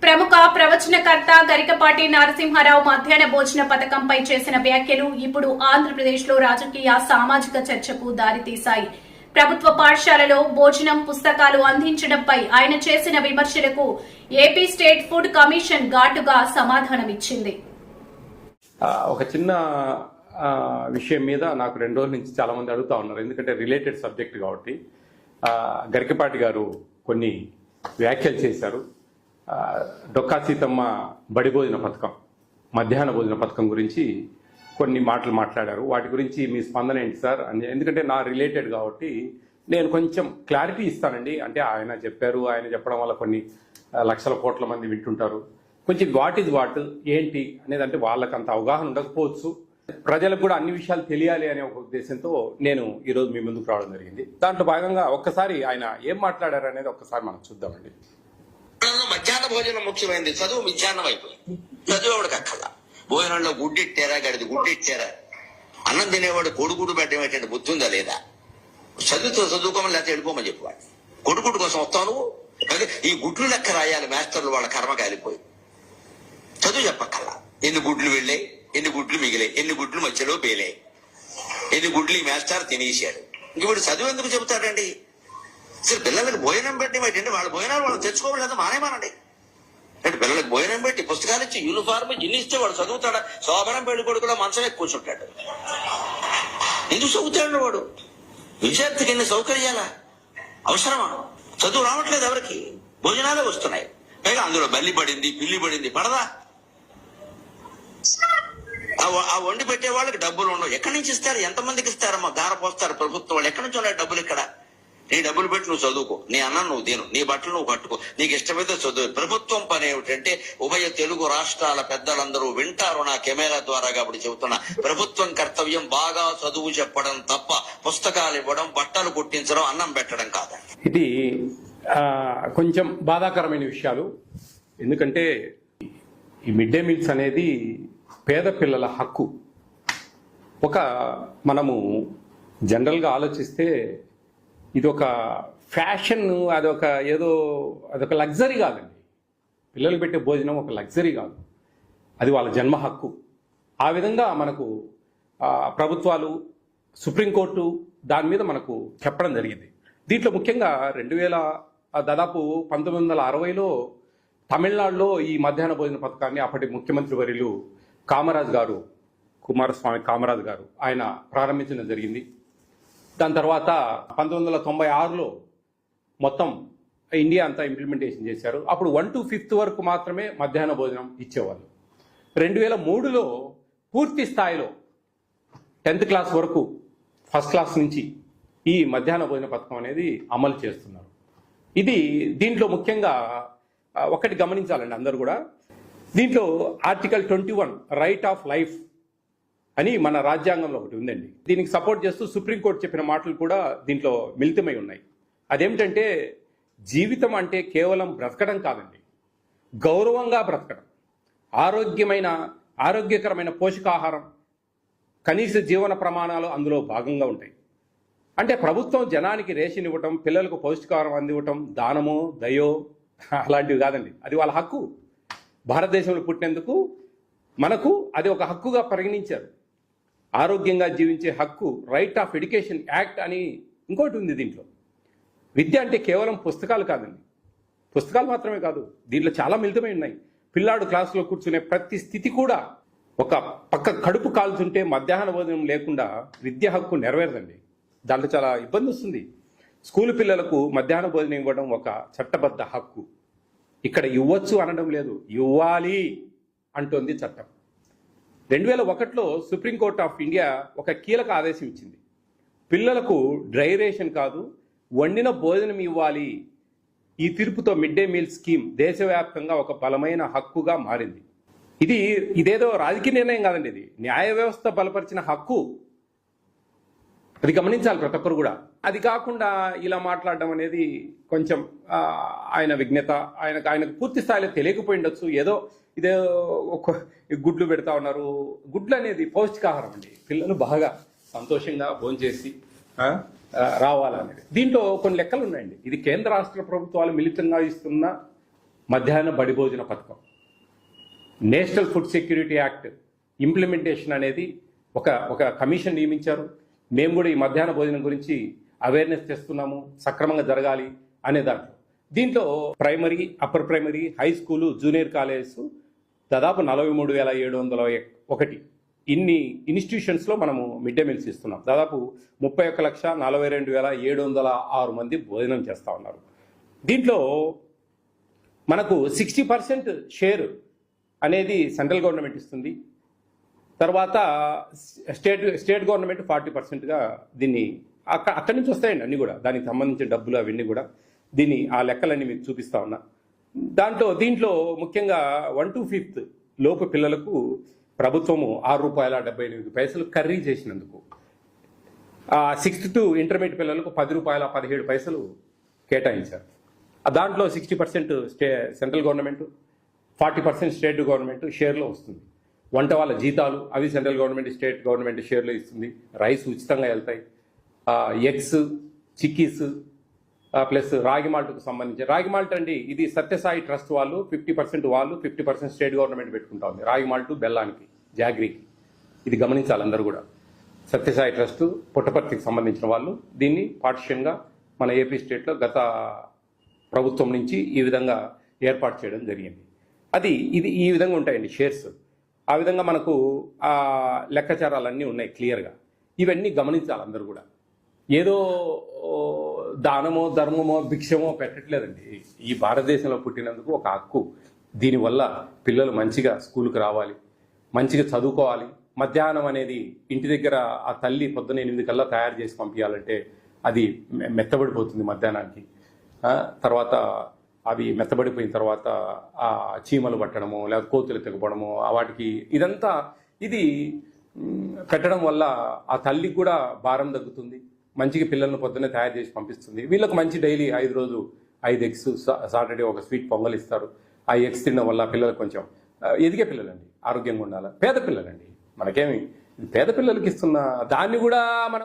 ప్రముఖ ప్రవచనకర్త గరికపాటి నరసింహారావు మధ్యాహ్న భోజన పథకంపై చేసిన వ్యాఖ్యలు ఇప్పుడు ఆంధ్రప్రదేశ్లో రాజకీయ సామాజిక చర్చకు దారితీశాయి. ప్రభుత్వ పాఠశాలలో భోజనం పుస్తకాలు అందించడంపై ఆయన చేసిన విమర్శలకు ఏపీ స్టేట్ ఫుడ్ కమిషన్ ఘాటుగా సమాధానమిచ్చింది. ఒక చిన్న విషయం మీద నాకు 2 రోజుల నుంచి చాలా మంది అడుగుతా ఉన్నారు, ఎందుకంటే రిలేటెడ్ సబ్జెక్ట్ కాబట్టి. గరికపాటి గారు కొన్ని వ్యాఖ్యలు చేశారు. డొక్కా సీతమ్మ బడి భోజన పథకం, మధ్యాహ్న భోజన పథకం గురించి కొన్ని మాటలు మాట్లాడారు. వాటి గురించి మీ స్పందన ఏంటి సార్ అని, ఎందుకంటే నా రిలేటెడ్ కాబట్టి నేను కొంచెం క్లారిటీ ఇస్తానండి. అంటే ఆయన చెప్పారు, ఆయన చెప్పడం వల్ల కొన్ని లక్షల కోట్ల మంది వింటుంటారు. కొంచెం వాట్ ఈజ్ వాట్ ఏంటి అనేది, అంటే వాళ్ళకి అంత అవగాహన ఉండకపోవచ్చు, ప్రజలకు కూడా అన్ని విషయాలు తెలియాలి అనే ఒక ఉద్దేశంతో నేను ఈరోజు మీ ముందుకు రావడం జరిగింది. దాంట్లో భాగంగా ఒక్కసారి ఆయన ఏం మాట్లాడారు అనేది ఒక్కసారి మనం చూద్దామండి. మధ్యాహ్న భోజనం ముఖ్యమైనది, చదువు మధ్యాహ్నం అయిపోయింది. చదువు ఎవడికి అక్కర్లా. భోజనంలో గుడ్డిట్టారా, గడిది గుడ్డిట్టారా, అన్నం తినేవాడు కొడుకుడు పెట్టడం ఏంటంటే బుద్ధి ఉందా లేదా, చదువుకోమని లేకపోతే వెళ్ళిపోమని చెప్పేవాడు. కొడుకుడు కోసం వస్తావు నువ్వు, ఈ గుడ్లు లెక్క రాయాలి మాస్టర్లు, వాళ్ళ కర్మ కాలిపోయి. చదువు చెప్పక్కర్లా. ఎన్ని గుడ్లు వెళ్ళాయి, ఎన్ని గుడ్లు మిగిలాయి, ఎన్ని గుడ్లు మధ్యలో పేలాయి, ఎన్ని గుడ్లు ఈ మాస్టర్ తినేసాడు. ఇంక వీడు చదువు ఎందుకు చెబుతాడండి? అసలు పిల్లలకు భోజనం పెట్టి ఏంటంటే వాళ్ళ భోజనాలు వాళ్ళు తెచ్చుకోవాలి, మానేమానండి. అంటే పిల్లలకు భోజనం పెట్టి పుస్తకాలు ఇచ్చి యూనిఫార్మ్ జిన్నిస్తే వాడు చదువుతాడా? శోభనం పెళ్లి కొడుకులో మంచమే కూర్చుంటాడు. ఎందుకు చదువుతాడు వాడు? విద్యార్థికి ఎన్ని సౌకర్యాలా అవసరమా? చదువు రావట్లేదు ఎవరికి, భోజనాలే వస్తున్నాయి. పైగా అందులో బల్లి పడింది, పిల్లి పడింది, పడదా? ఆ వండి పెట్టే వాళ్ళకి డబ్బులు ఉండవు. ఎక్కడి నుంచి ఇస్తారు? ఎంతమందికి ఇస్తారమ్మా? దార పోస్తారు ప్రభుత్వం వాళ్ళు. ఎక్కడి నుంచి ఉన్నాయి డబ్బులు? ఇక్కడ నీ డబ్బులు పెట్టి నువ్వు చదువుకో, నీ అన్నం నువ్వు తిను, నీ బట్టలు నువ్వు కట్టుకో, నీకు ఇష్టమైతే చదువు. ప్రభుత్వం పని ఏమిటంటే, ఉభయ తెలుగు రాష్ట్రాల పెద్దలందరూ వింటారు నా కెమెరా ద్వారా కాబట్టి చెబుతున్నా, ప్రభుత్వం కర్తవ్యం బాగా చదువు చెప్పడం తప్ప పుస్తకాలు ఇవ్వడం, బట్టలు కుట్టించడం, అన్నం పెట్టడం కాదండి. ఇది కొంచెం బాధాకరమైన విషయాలు. ఎందుకంటే ఈ మిడ్ డే మీల్స్ అనేది పేద పిల్లల హక్కు. మనము జనరల్గా ఆలోచిస్తే ఇది ఒక ఫ్యాషన్, అదొక లగ్జరీ కాదండి. పిల్లలు పెట్టే భోజనం ఒక లగ్జరీ కాదు, అది వాళ్ళ జన్మ హక్కు. ఆ విధంగా మనకు ప్రభుత్వాలు, సుప్రీంకోర్టు దాని మీద మనకు చెప్పడం జరిగింది. దీంట్లో ముఖ్యంగా దాదాపు 1960లో తమిళనాడులో ఈ మధ్యాహ్న భోజన పథకాన్ని అప్పటి ముఖ్యమంత్రి వర్యులు కుమారస్వామి కామరాజ్ గారు ఆయన ప్రారంభించడం జరిగింది. దాని తర్వాత 1996లో మొత్తం ఇండియా అంతా ఇంప్లిమెంటేషన్ చేశారు. అప్పుడు 1 to 5th వరకు మాత్రమే మధ్యాహ్న భోజనం ఇచ్చేవాళ్ళు. 2003లో పూర్తి స్థాయిలో 10th క్లాస్ వరకు, ఫస్ట్ క్లాస్ నుంచి ఈ మధ్యాహ్న భోజన పథకం అనేది అమలు చేస్తున్నారు. దీంట్లో ముఖ్యంగా ఒకటి గమనించాలండి అందరూ కూడా. దీంట్లో ఆర్టికల్ 21 రైట్ ఆఫ్ లైఫ్ అని మన రాజ్యాంగంలో ఒకటి ఉందండి. దీనికి సపోర్ట్ చేస్తూ సుప్రీంకోర్టు చెప్పిన మాటలు కూడా దీంట్లో మిళితమై ఉన్నాయి. అదేమిటంటే, జీవితం అంటే కేవలం బ్రతకడం కాదండి, గౌరవంగా బ్రతకడం, ఆరోగ్యకరమైన పోషకాహారం, కనీస జీవన ప్రమాణాలు అందులో భాగంగా ఉంటాయి. అంటే ప్రభుత్వం జనానికి రేషన్ ఇవ్వటం, పిల్లలకు పౌష్టికాహారం అందివ్వటం దానమో దయో అలాంటివి కాదండి, అది వాళ్ళ హక్కు. భారతదేశంలో పుట్టినందుకు మనకు అది ఒక హక్కుగా పరిగణించారు. ఆరోగ్యంగా జీవించే హక్కు, రైట్ ఆఫ్ ఎడ్యుకేషన్ యాక్ట్ అని ఇంకోటి ఉంది. దీంట్లో విద్య అంటే కేవలం పుస్తకాలు కాదండి, పుస్తకాలు మాత్రమే కాదు, దీంట్లో చాలా మిళితమై ఉన్నాయి. పిల్లాడు క్లాసులో కూర్చునే ప్రతి స్థితి కూడా, ఒక పక్క కడుపు కాల్చుంటే మధ్యాహ్న భోజనం లేకుండా విద్య హక్కు నెరవేరదండి. దాంట్లో చాలా ఇబ్బంది వస్తుంది. స్కూల్ పిల్లలకు మధ్యాహ్న భోజనం ఇవ్వడం ఒక చట్టబద్ధ హక్కు. ఇక్కడ ఇవ్వచ్చు అనడం లేదు, ఇవ్వాలి అంటోంది చట్టం. 2001లో సుప్రీంకోర్టు ఆఫ్ ఇండియా ఒక కీలక ఆదేశం ఇచ్చింది. పిల్లలకు డ్రై రేషన్ కాదు, వండిన భోజనం ఇవ్వాలి. ఈ తీర్పుతో మిడ్ డే మీల్ స్కీమ్ దేశవ్యాప్తంగా ఒక బలమైన హక్కుగా మారింది. ఇదేదో రాజకీయ నిర్ణయం కాదండి, ఇది న్యాయ వ్యవస్థ బలపరిచిన హక్కు. అది గమనించాలి ప్రతి ఒక్కరు కూడా. అది కాకుండా ఇలా మాట్లాడడం అనేది కొంచెం ఆయన విఘ్నత, ఆయనకు పూర్తి స్థాయిలో తెలియకపోయి ఉండొచ్చు. ఇదే గుడ్లు పెడతా ఉన్నారు. గుడ్లు అనేది పౌష్టికాహారం అండి, పిల్లలు బాగా సంతోషంగా భోంచేసి రావాలనేది. దీంట్లో కొన్ని లెక్కలు ఉన్నాయండి. ఇది కేంద్ర రాష్ట్ర ప్రభుత్వాలు మిళితంగా ఇస్తున్న మధ్యాహ్న బడి భోజన పథకం, national food security act implementation అనేది ఒక కమిషన్ నియమించారు. మేము కూడా ఈ మధ్యాహ్న భోజనం గురించి అవేర్నెస్ చేస్తున్నాము, సక్రమంగా జరగాలి అనే దీంట్లో primary, upper primary, high school, junior colleges దాదాపు 43,701 ఇన్ని ఇన్స్టిట్యూషన్స్లో మనము మిడ్ డే మీల్స్ ఇస్తున్నాం. దాదాపు 31,42,706 మంది భోజనం చేస్తూ ఉన్నారు. దీంట్లో మనకు 60% షేర్ అనేది సెంట్రల్ గవర్నమెంట్ ఇస్తుంది. తర్వాత స్టేట్ గవర్నమెంట్ 40%గా దీన్ని అక్కడి నుంచి వస్తాయండి అన్నీ కూడా, దానికి సంబంధించిన డబ్బులు అవన్నీ కూడా. దీన్ని ఆ లెక్కలన్నీ మీకు చూపిస్తా ఉన్నా. దీంట్లో ముఖ్యంగా 1 to 5th లోపు పిల్లలకు ప్రభుత్వము ₹6.78 కర్రీ చేసినందుకు, 6th to ఇంటర్మీడియట్ పిల్లలకు ₹10.17 కేటాయించారు. దాంట్లో 60% సెంట్రల్ గవర్నమెంట్, 40% స్టేట్ గవర్నమెంట్ షేర్లో వస్తుంది. వంట వాళ్ళ జీతాలు అవి సెంట్రల్ గవర్నమెంట్, స్టేట్ గవర్నమెంట్ షేర్లో ఇస్తుంది. రైస్ ఉచితంగా వెళ్తాయి. ఎగ్స్, చిక్కీస్ ప్లస్ రాగి మాల్ట్కు సంబంధించి, రాగి మాల్ట్ అండి ఇది సత్యసాయి ట్రస్ట్ వాళ్ళు 50% వాళ్ళు, 50% స్టేట్ గవర్నమెంట్ పెట్టుకుంటా ఉంది. రాగి మాల్ట్ బెల్లానికి, జాగ్రీకి, ఇది గమనించాలి అందరూ కూడా. సత్యసాయి ట్రస్ట్ పుట్టపర్తికి సంబంధించిన వాళ్ళు దీన్ని పార్టిషన్గా మన ఏపీ స్టేట్లో గత ప్రభుత్వం నుంచి ఈ విధంగా ఏర్పాటు చేయడం జరిగింది. ఇది ఈ విధంగా ఉంటాయండి షేర్స్. ఆ విధంగా మనకు ఆ లెక్కాచారాలన్నీ ఉన్నాయి క్లియర్గా. ఇవన్నీ గమనించాలి అందరూ కూడా. ఏదో దానమో ధర్మమో భిక్షమో పెట్టట్లేదండి. ఈ భారతదేశంలో పుట్టినందుకు ఒక హక్కు. దీనివల్ల పిల్లలు మంచిగా స్కూల్కి రావాలి, మంచిగా చదువుకోవాలి. మధ్యాహ్నం అనేది ఇంటి దగ్గర ఆ తల్లి పొద్దున 8 కల్లా తయారు చేసి పంపించాలంటే అది మెత్తబడిపోతుంది మధ్యాహ్నానికి. తర్వాత అవి మెత్తబడిపోయిన తర్వాత ఆ చీమలు పట్టడము, లేదా కోతులు తెగపడము, వాటికి ఇదంతా ఇది పెట్టడం వల్ల ఆ తల్లికి కూడా భారం తగ్గుతుంది. మంచిగా పిల్లలను పొద్దున్నే తయారు చేసి పంపిస్తుంది. వీళ్ళకి మంచి డైలీ 5 ఎగ్స్, సాటర్డే ఒక స్వీట్ పొంగల్ ఇస్తారు. ఆ ఎగ్స్ తినడం వల్ల పిల్లలకు కొంచెం ఎదిగే పిల్లలండి, ఆరోగ్యంగా ఉండాలి. పేద పిల్లలండి, మనకేమి పేద పిల్లలకి ఇస్తున్న దాన్ని కూడా మనం